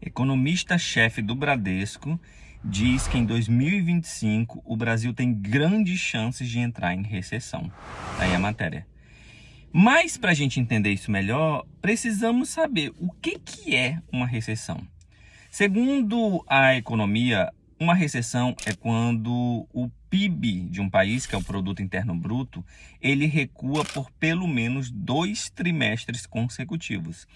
Economista-chefe do Bradesco diz que em 2025 o Brasil tem grandes chances de entrar em recessão. Aí a matéria. Mas para a gente entender isso melhor, precisamos saber o que é uma recessão. Segundo a economia, uma recessão é quando o PIB de um país, que é o Produto Interno Bruto, ele recua por pelo menos 2 trimestres consecutivos.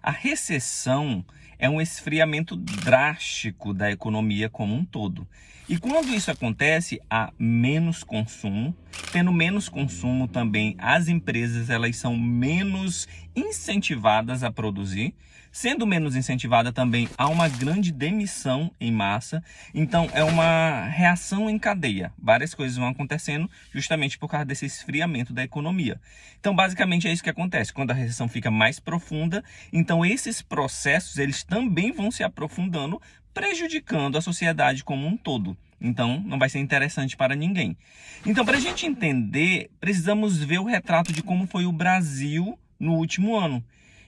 A recessão é um esfriamento drástico da economia como um todo. E quando isso acontece, há menos consumo. Tendo menos consumo também, as empresas elas são menos incentivadas a produzir. Sendo menos incentivada também, há uma grande demissão em massa. Então, é uma reação em cadeia. Várias coisas vão acontecendo justamente por causa desse esfriamento da economia. Então, basicamente, é isso que acontece. Quando a recessão fica mais profunda, então esses processos eles também vão se aprofundando, prejudicando a sociedade como um todo. Então, não vai ser interessante para ninguém. Então, para a gente entender, precisamos ver o retrato de como foi o Brasil no último ano.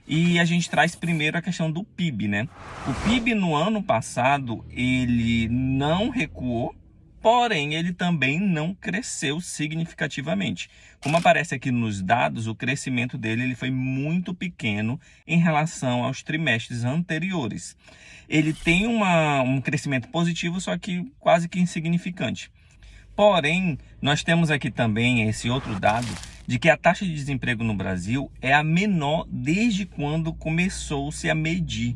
E a gente traz primeiro a questão do PIB, né? O PIB no ano passado, ele não recuou, porém ele também não cresceu significativamente. Como aparece aqui nos dados, o crescimento dele ele foi muito pequeno em relação aos trimestres anteriores. Ele tem um crescimento positivo, só que quase que insignificante. Porém, nós temos aqui também esse outro dado de que a taxa de desemprego no Brasil é a menor desde quando começou-se a medir.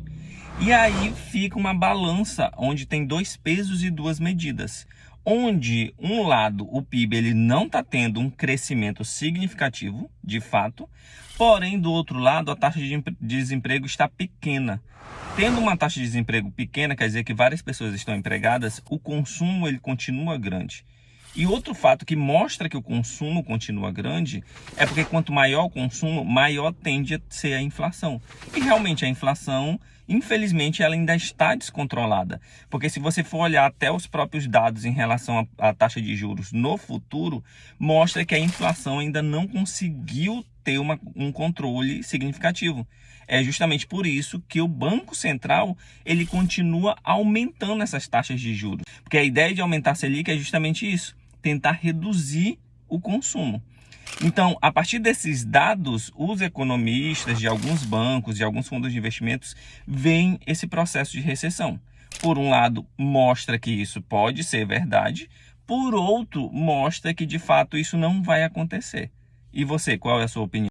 E aí fica uma balança onde tem 2 pesos e 2 medidas. Onde, um lado, o PIB ele não está tendo um crescimento significativo, de fato, porém, do outro lado, a taxa de desemprego está pequena. Tendo uma taxa de desemprego pequena, quer dizer que várias pessoas estão empregadas, o consumo ele continua grande. E outro fato que mostra que o consumo continua grande é porque quanto maior o consumo, maior tende a ser a inflação. E realmente a inflação, infelizmente, ela ainda está descontrolada. Porque se você for olhar até os próprios dados em relação à taxa de juros no futuro, mostra que a inflação ainda não conseguiu ter um controle significativo. É justamente por isso que o Banco Central ele continua aumentando essas taxas de juros. Porque a ideia de aumentar a Selic é justamente isso, tentar reduzir o consumo. Então, a partir desses dados, os economistas de alguns bancos, de alguns fundos de investimentos, veem esse processo de recessão. Por um lado, mostra que isso pode ser verdade, por outro, mostra que de fato isso não vai acontecer. E você, qual é a sua opinião?